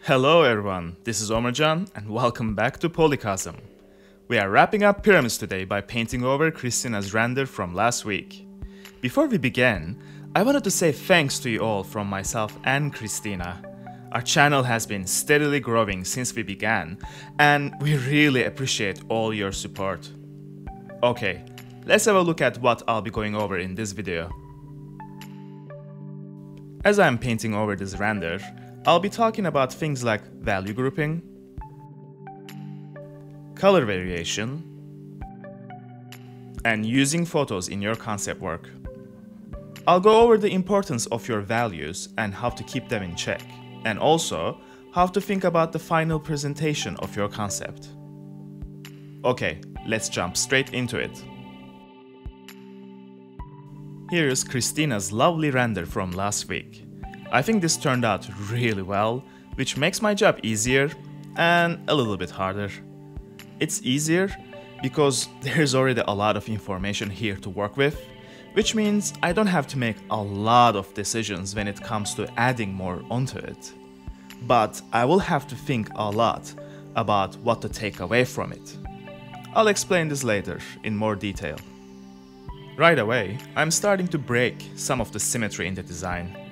Hello everyone, this is Omercan and welcome back to PolyCosm. We are wrapping up Pýramis today by painting over Christina's render from last week. Before we begin, I wanted to say thanks to you all from myself and Christina. Our channel has been steadily growing since we began, and we really appreciate all your support. Okay, let's have a look at what I'll be going over in this video. As I'm painting over this render, I'll be talking about things like value grouping, color variation, and using photos in your concept work. I'll go over the importance of your values and how to keep them in check, and also how to think about the final presentation of your concept. Okay, let's jump straight into it. Here's Christina's lovely render from last week. I think this turned out really well, which makes my job easier and a little bit harder. It's easier because there's already a lot of information here to work with, which means I don't have to make a lot of decisions when it comes to adding more onto it. But I will have to think a lot about what to take away from it. I'll explain this later in more detail. Right away, I'm starting to break some of the symmetry in the design.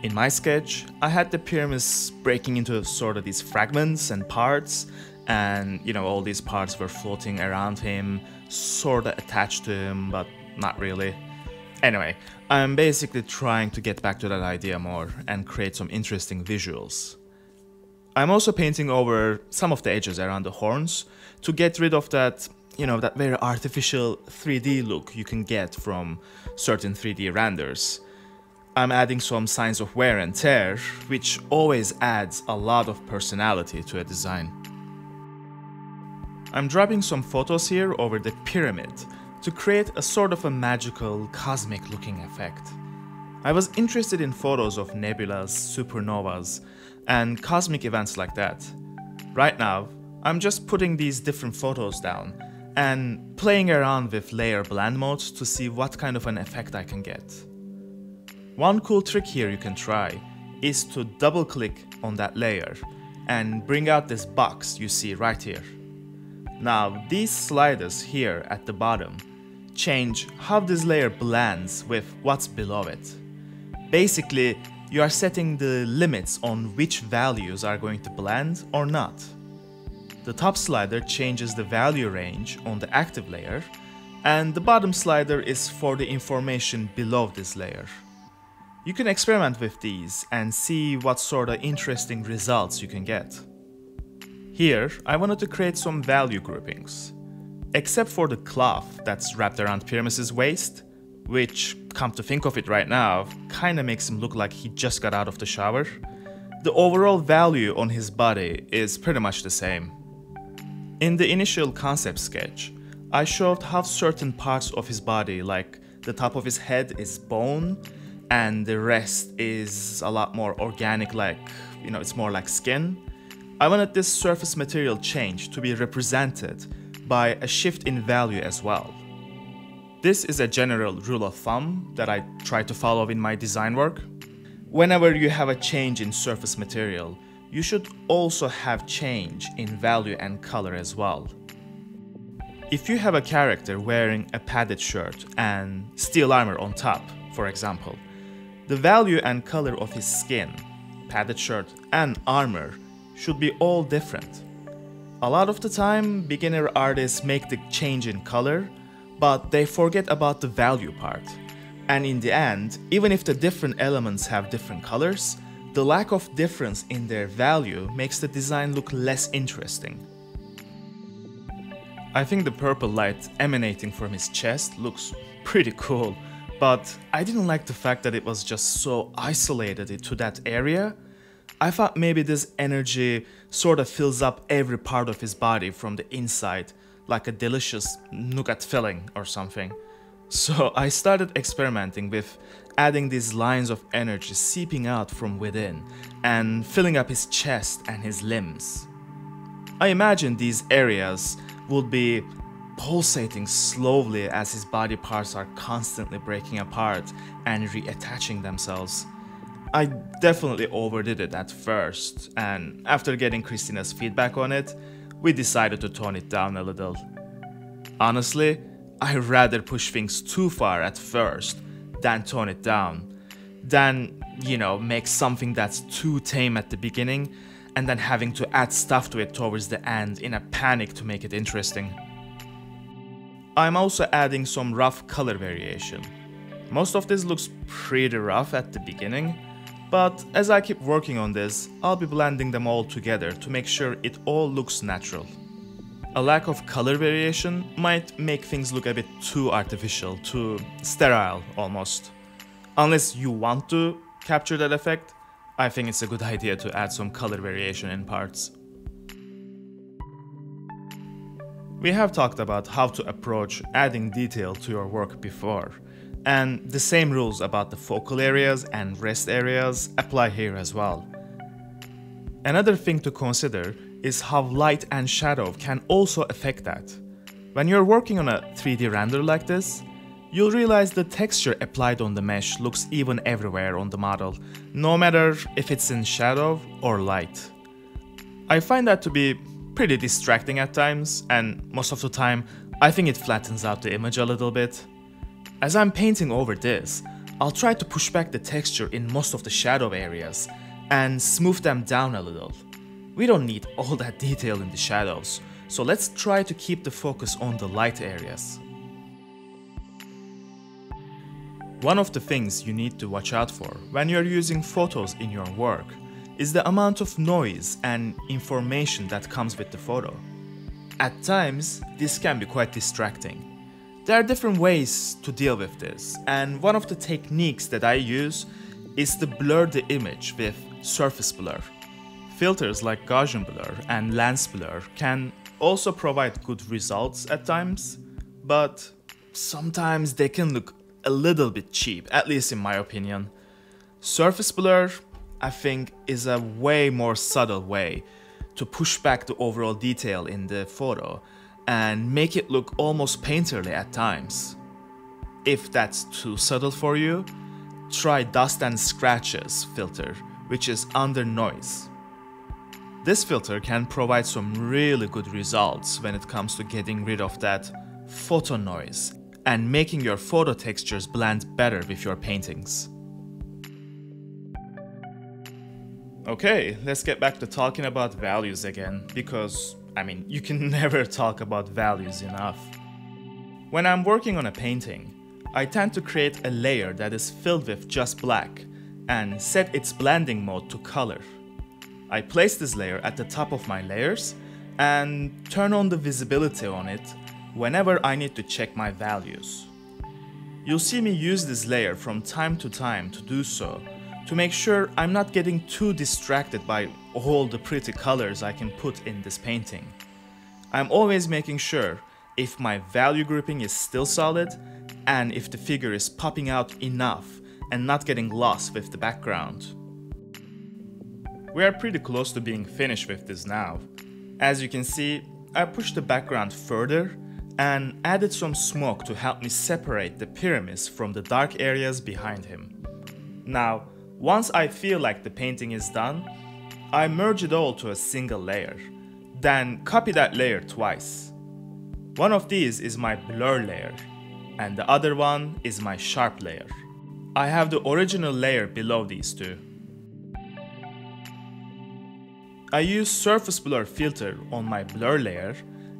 In my sketch, I had the Pýramis breaking into sort of these fragments and parts, and all these parts were floating around him, sort of attached to him, but not really. Anyway, I'm basically trying to get back to that idea more and create some interesting visuals. I'm also painting over some of the edges around the horns to get rid of that, that very artificial 3D look you can get from certain 3D renders. I'm adding some signs of wear and tear, which always adds a lot of personality to a design. I'm dropping some photos here over the pyramid to create a sort of a magical, cosmic looking effect. I was interested in photos of nebulas, supernovas, and cosmic events like that. Right now, I'm just putting these different photos down and playing around with layer blend modes to see what kind of an effect I can get. One cool trick here you can try is to double click on that layer and bring out this box you see right here. Now these sliders here at the bottom change how this layer blends with what's below it. Basically, you are setting the limits on which values are going to blend or not. The top slider changes the value range on the active layer, and the bottom slider is for the information below this layer. You can experiment with these and see what sort of interesting results you can get. Here, I wanted to create some value groupings. Except for the cloth that's wrapped around Pýramis' waist, which, come to think of it right now, kinda makes him look like he just got out of the shower, the overall value on his body is pretty much the same. In the initial concept sketch, I showed how certain parts of his body, like the top of his head, is bone, and the rest is a lot more organic, like, it's more like skin. I wanted this surface material change to be represented by a shift in value as well. This is a general rule of thumb that I try to follow in my design work. Whenever you have a change in surface material, you should also have change in value and color as well. If you have a character wearing a padded shirt and steel armor on top, for example, the value and color of his skin, padded shirt, and armor should be all different. A lot of the time, beginner artists make the change in color, but they forget about the value part. And in the end, even if the different elements have different colors, the lack of difference in their value makes the design look less interesting. I think the purple light emanating from his chest looks pretty cool. But I didn't like the fact that it was just so isolated to that area. I thought maybe this energy sort of fills up every part of his body from the inside, like a delicious nougat filling or something. So I started experimenting with adding these lines of energy seeping out from within and filling up his chest and his limbs. I imagine these areas would be pulsating slowly as his body parts are constantly breaking apart and reattaching themselves. I definitely overdid it at first, and after getting Christina's feedback on it, we decided to tone it down a little. Honestly, I'd rather push things too far at first than tone it down, than, make something that's too tame at the beginning and then having to add stuff to it towards the end in a panic to make it interesting. I'm also adding some rough color variation. Most of this looks pretty rough at the beginning, but as I keep working on this, I'll be blending them all together to make sure it all looks natural. A lack of color variation might make things look a bit too artificial, too sterile almost. Unless you want to capture that effect, I think it's a good idea to add some color variation in parts. We have talked about how to approach adding detail to your work before, and the same rules about the focal areas and rest areas apply here as well. Another thing to consider is how light and shadow can also affect that. When you're working on a 3D render like this, you'll realize the texture applied on the mesh looks even everywhere on the model, no matter if it's in shadow or light. I find that to be pretty distracting at times, and most of the time, I think it flattens out the image a little bit. As I'm painting over this, I'll try to push back the texture in most of the shadow areas and smooth them down a little. We don't need all that detail in the shadows, so let's try to keep the focus on the light areas. One of the things you need to watch out for when you're using photos in your work is the amount of noise and information that comes with the photo. At times, this can be quite distracting. There are different ways to deal with this, and one of the techniques that I use is to blur the image with surface blur. Filters like Gaussian blur and lens blur can also provide good results at times, but sometimes they can look a little bit cheap, at least in my opinion. Surface blur, I think, is a way more subtle way to push back the overall detail in the photo and make it look almost painterly at times. If that's too subtle for you, try dust and scratches filter, which is under noise. This filter can provide some really good results when it comes to getting rid of that photo noise and making your photo textures blend better with your paintings. Okay, let's get back to talking about values again, because, you can never talk about values enough. When I'm working on a painting, I tend to create a layer that is filled with just black and set its blending mode to color. I place this layer at the top of my layers and turn on the visibility on it whenever I need to check my values. You'll see me use this layer from time to time to do so, to make sure I'm not getting too distracted by all the pretty colors I can put in this painting. I'm always making sure if my value grouping is still solid and if the figure is popping out enough and not getting lost with the background. We are pretty close to being finished with this now. As you can see, I pushed the background further and added some smoke to help me separate the Pīramis from the dark areas behind him. Now, once I feel like the painting is done, I merge it all to a single layer, then copy that layer twice. One of these is my blur layer, and the other one is my sharp layer. I have the original layer below these two. I use surface blur filter on my blur layer,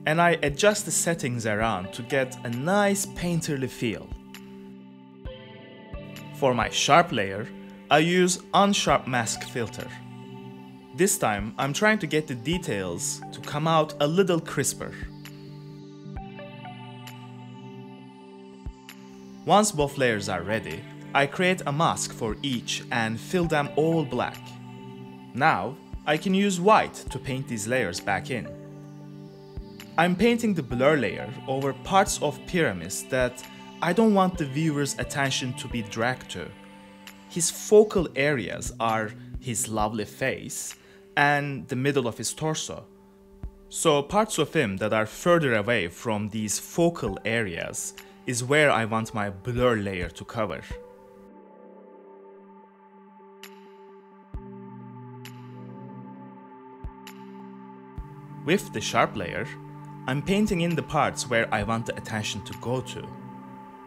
and I adjust the settings around to get a nice painterly feel. For my sharp layer, I use Unsharp mask filter. This time, I'm trying to get the details to come out a little crisper. Once both layers are ready, I create a mask for each and fill them all black. Now, I can use white to paint these layers back in. I'm painting the blur layer over parts of Pīramis that I don't want the viewer's attention to be dragged to. His focal areas are his lovely face and the middle of his torso. So parts of him that are further away from these focal areas is where I want my blur layer to cover. With the sharp layer, I'm painting in the parts where I want the attention to go to.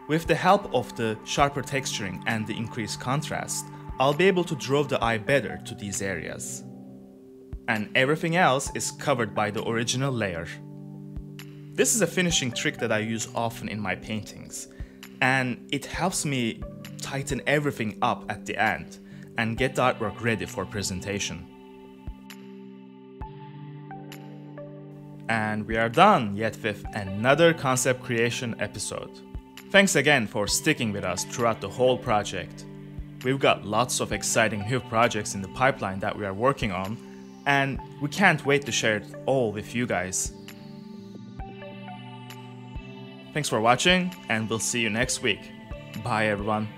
With the help of the sharper texturing and the increased contrast, I'll be able to draw the eye better to these areas. And everything else is covered by the original layer. This is a finishing trick that I use often in my paintings, and it helps me tighten everything up at the end and get the artwork ready for presentation. And we are done yet with another concept creation episode. Thanks again for sticking with us throughout the whole project. We've got lots of exciting new projects in the pipeline that we are working on, and we can't wait to share it all with you guys. Thanks for watching, and we'll see you next week. Bye everyone.